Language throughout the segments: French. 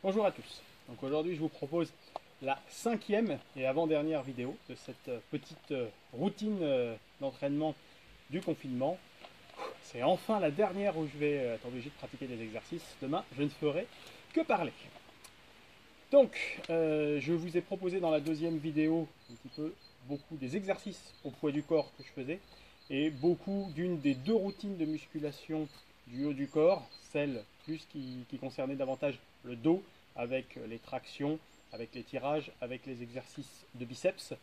Bonjour à tous. Donc aujourd'hui je vous propose la cinquième et avant-dernière vidéo de cette petite routine d'entraînement du confinement. C'est enfin la dernière où je vais être obligé de pratiquer des exercices. Demain je ne ferai que parler. Donc je vous ai proposé dans la deuxième vidéo un petit peu beaucoup des exercices au poids du corps que je faisais et beaucoup d'une des deux routines de musculation du haut du corps, celle plus qui concernait davantage le dos avec les tractions, avec les tirages, avec les exercices de biceps.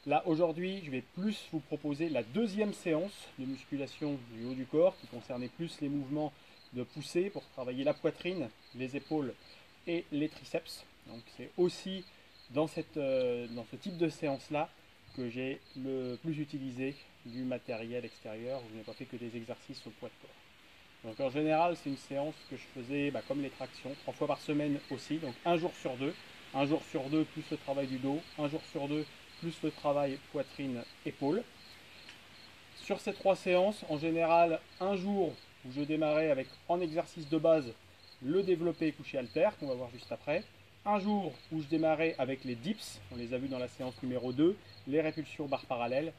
Là aujourd'hui je vais plus vous proposer la deuxième séance de musculation du haut du corps qui concernait plus les mouvements de poussée pour travailler la poitrine, les épaules et les triceps. Donc c'est aussi dans ce type de séance là que j'ai le plus utilisé du matériel extérieur. Je n'ai pas fait que des exercices au poids de corps. Donc en général, c'est une séance que je faisais comme les tractions, 3 fois par semaine aussi, donc un jour sur deux plus le travail du dos, un jour sur deux plus le travail poitrine-épaule. Sur ces 3 séances, en général, un jour où je démarrais avec en exercice de base le développé couché haltère, qu'on va voir juste après. Un jour où je démarrais avec les dips, on les a vus dans la séance numéro 2, les répulsions barres parallèles.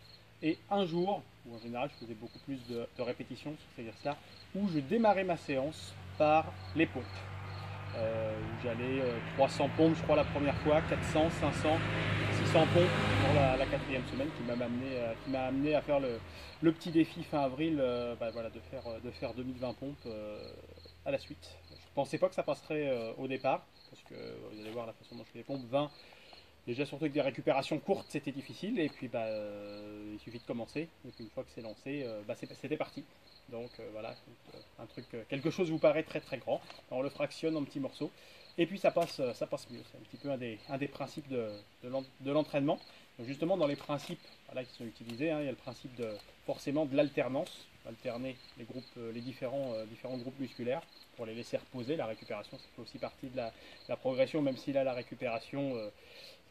Et un jour, où en général je faisais beaucoup plus de répétitions sur ces exercices-là, où je démarrais ma séance par les pompes. Où j'allais 300 pompes, je crois, la première fois, 400, 500, 600 pompes pour la quatrième semaine, qui m'a amené à faire le petit défi fin avril, voilà, de faire 2020 pompes à la suite. Je ne pensais pas que ça passerait au départ, parce que vous allez voir la façon dont je fais les pompes, 20. Déjà surtout avec des récupérations courtes c'était difficile et puis il suffit de commencer et puis une fois que c'est lancé c'était parti. Donc voilà, un truc, quelque chose vous paraît très très grand, on le fractionne en petits morceaux et puis ça passe mieux. C'est un petit peu un des principes de l'entraînement. Donc justement dans les principes voilà, qui sont utilisés, il y a le principe forcément de l'alternance, alterner les différents groupes musculaires pour les laisser reposer. La récupération ça fait aussi partie de la progression, même si là la récupération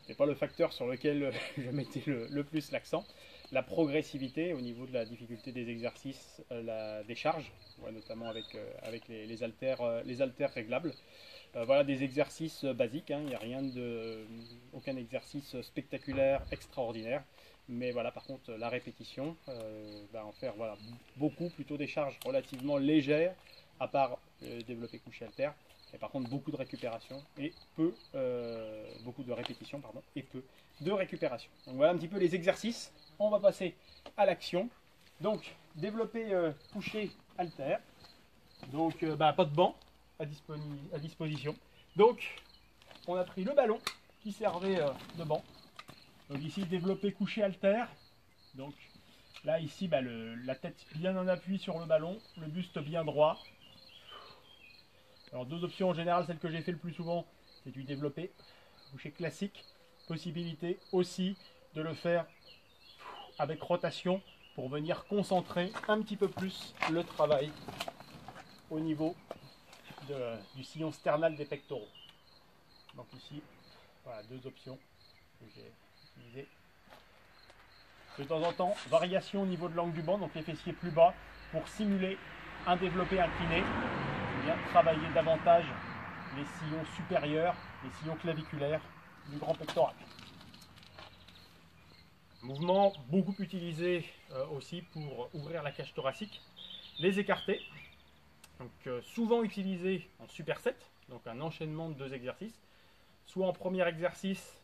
c'est pas le facteur sur lequel je mettais le plus l'accent. La progressivité au niveau de la difficulté des exercices, la décharge, notamment avec les haltères réglables. Voilà des exercices basiques, il n'y a aucun exercice spectaculaire, extraordinaire. Mais voilà, par contre, la répétition, en faire beaucoup, plutôt des charges relativement légères, à part développer couché haltère. Et par contre, beaucoup de récupération et beaucoup de répétition, et peu de récupération. Donc voilà un petit peu les exercices. On va passer à l'action. Donc, développer couché haltère. Donc, pas de banc à disposition. Donc, on a pris le ballon qui servait de banc. Donc ici, développer couché haltère. Donc là, ici, la tête bien en appui sur le ballon, le buste bien droit. Alors deux options en général, celle que j'ai fait le plus souvent, c'est du développé couché classique. Possibilité aussi de le faire avec rotation pour venir concentrer un petit peu plus le travail au niveau du sillon sternal des pectoraux. Donc ici, voilà deux options que j'ai utilisées. De temps en temps, variation au niveau de l'angle du banc, donc les fessiers plus bas pour simuler un développé incliné. Bien travailler davantage les sillons supérieurs, les sillons claviculaires du grand pectoral. Mouvement beaucoup utilisé aussi pour ouvrir la cage thoracique, les écartés, donc souvent utilisé en superset, donc un enchaînement de deux exercices, soit en premier exercice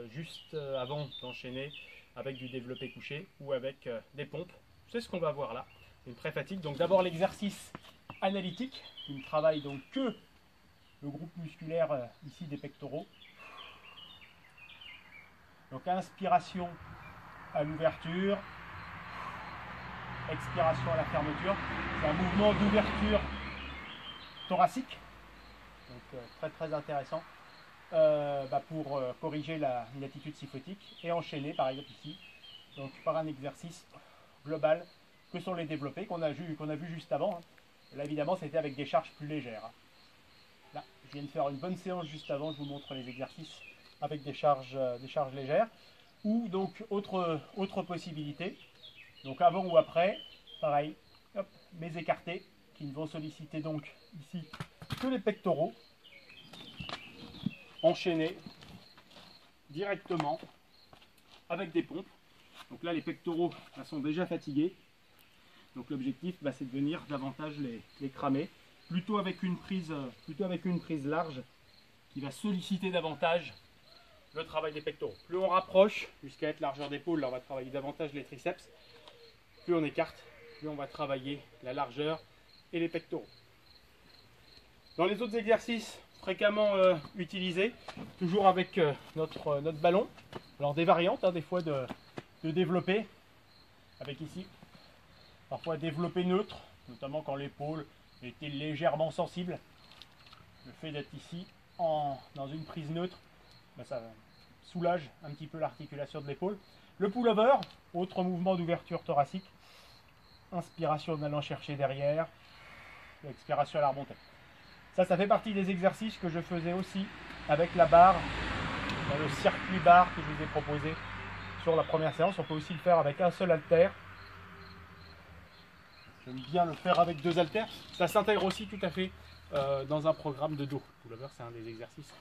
juste avant d'enchaîner avec du développé couché ou avec des pompes. C'est ce qu'on va voir là, une pré-fatigue. Donc d'abord l'exercice analytique, qui ne travaille donc que le groupe musculaire ici des pectoraux. Donc inspiration à l'ouverture, expiration à la fermeture. C'est un mouvement d'ouverture thoracique, donc très très intéressant pour corriger une attitude syphotique et enchaîner par exemple ici donc par un exercice global que sont les développés qu'on a vu juste avant. Là évidemment c'était avec des charges plus légères. Là je viens de faire une bonne séance juste avant, je vous montre les exercices avec des charges légères. Ou donc autre possibilité, donc avant ou après, pareil, hop, mes écartés qui ne vont solliciter donc ici que les pectoraux. enchaîner directement avec des pompes. Donc là, les pectoraux sont déjà fatigués. Donc l'objectif, c'est de venir davantage les cramer, plutôt avec une prise large qui va solliciter davantage le travail des pectoraux. Plus on rapproche jusqu'à être largeur d'épaule, là on va travailler davantage les triceps. Plus on écarte, plus on va travailler la largeur et les pectoraux. Dans les autres exercices fréquemment utilisés, toujours avec notre ballon, alors des variantes, des fois de développer, avec ici, parfois développé neutre, notamment quand l'épaule était légèrement sensible. Le fait d'être ici dans une prise neutre, ça soulage un petit peu l'articulation de l'épaule. Le pull-over, autre mouvement d'ouverture thoracique. Inspiration en allant chercher derrière, expiration à la remontée. Ça fait partie des exercices que je faisais aussi avec la barre, dans le circuit barre que je vous ai proposé sur la première séance. On peut aussi le faire avec un seul haltère. J'aime bien le faire avec 2 haltères. Ça s'intègre aussi tout à fait dans un programme de dos. Pull-over, c'est un des exercices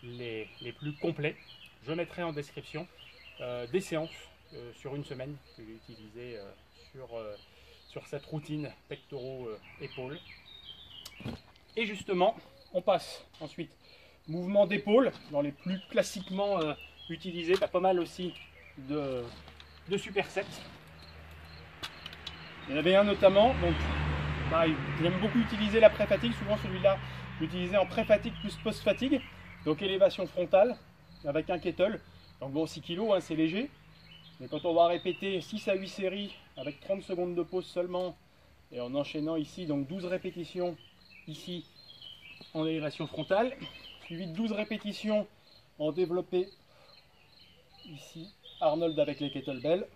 les plus complets. Je mettrai en description des séances sur une semaine que j'ai utilisées sur cette routine pectoraux-épaules. Et justement, on passe ensuite mouvement d'épaule, dans les plus classiquement utilisés, pas mal aussi de supersets. Il y en avait un notamment, donc j'aime beaucoup utiliser la pré-fatigue, souvent celui-là, l'utiliser en pré-fatigue plus post-fatigue, donc élévation frontale avec un kettle. Donc bon, 6 kg, c'est léger, mais quand on va répéter 6 à 8 séries avec 30 secondes de pause seulement, et en enchaînant ici, donc 12 répétitions ici en élévation frontale, suivi de 12 répétitions en développé ici, Arnold avec les kettlebells.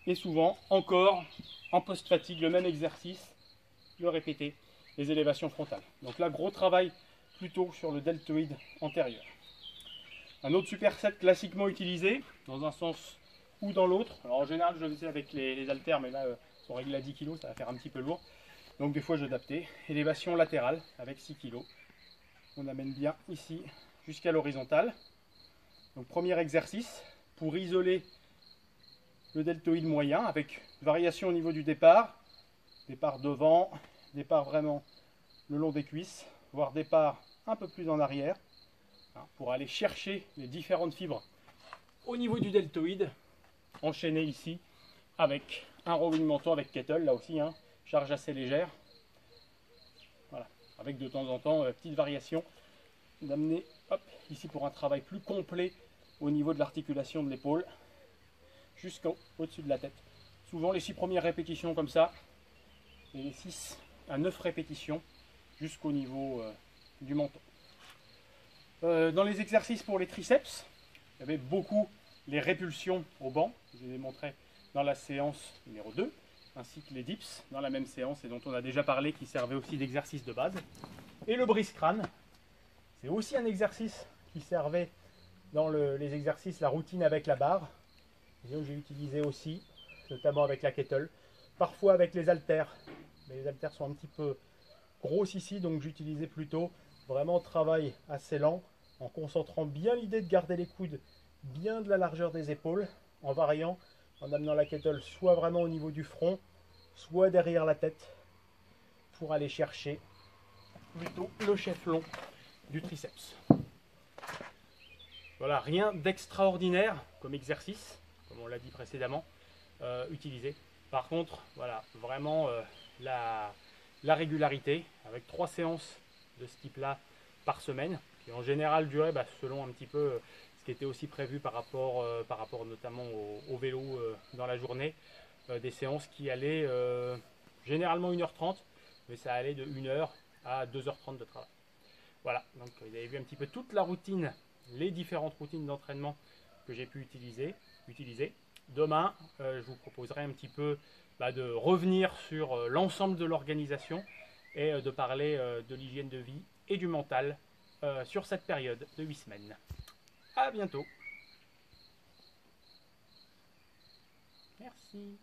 Et souvent, encore en post-fatigue, le même exercice, le répéter, les élévations frontales. Donc là, gros travail plutôt sur le deltoïde antérieur. Un autre superset classiquement utilisé, dans un sens ou dans l'autre. Alors en général, je le faisais avec les haltères, mais là, sont réglés à 10 kg, ça va faire un petit peu lourd. Donc des fois, j'adaptais. Élévation latérale avec 6 kg. On amène bien ici jusqu'à l'horizontale. Donc premier exercice pour isoler le deltoïde moyen avec variation au niveau du départ. Départ devant, départ vraiment le long des cuisses, voire départ un peu plus en arrière, pour aller chercher les différentes fibres au niveau du deltoïde. Enchaîner ici avec un rowing menton avec kettle, là aussi, charge assez légère. Voilà, avec de temps en temps, petite variation, d'amener ici pour un travail plus complet au niveau de l'articulation de l'épaule, jusqu'au-dessus de la tête. Souvent les 6 premières répétitions comme ça, et les 6 à 9 répétitions jusqu'au niveau du menton. Dans les exercices pour les triceps, il y avait beaucoup les répulsions au banc, je vous ai montré dans la séance numéro 2, ainsi que les dips dans la même séance et dont on a déjà parlé, qui servait aussi d'exercice de base. Et le brise-crâne, c'est aussi un exercice qui servait dans les exercices, la routine avec la barre. J'ai utilisé aussi, notamment avec la kettle, parfois avec les haltères, mais les haltères sont un petit peu grosses ici, donc j'utilisais plutôt vraiment travail assez lent, en concentrant bien l'idée de garder les coudes bien de la largeur des épaules, en variant, en amenant la kettle soit vraiment au niveau du front, soit derrière la tête, pour aller chercher plutôt le chef long du triceps. Voilà, rien d'extraordinaire comme exercice, comme on l'a dit précédemment, utilisé. Par contre, voilà, vraiment la régularité, avec 3 séances de ce type-là par semaine, qui en général duraient, selon un petit peu ce qui était aussi prévu par rapport notamment au vélo dans la journée, des séances qui allaient généralement 1h30, mais ça allait de 1h à 2h30 de travail. Voilà, donc vous avez vu un petit peu toute la routine, les différentes routines d'entraînement que j'ai pu utiliser. Demain, je vous proposerai un petit peu de revenir sur l'ensemble de l'organisation et de parler de l'hygiène de vie et du mental sur cette période de 8 semaines. À bientôt. Merci.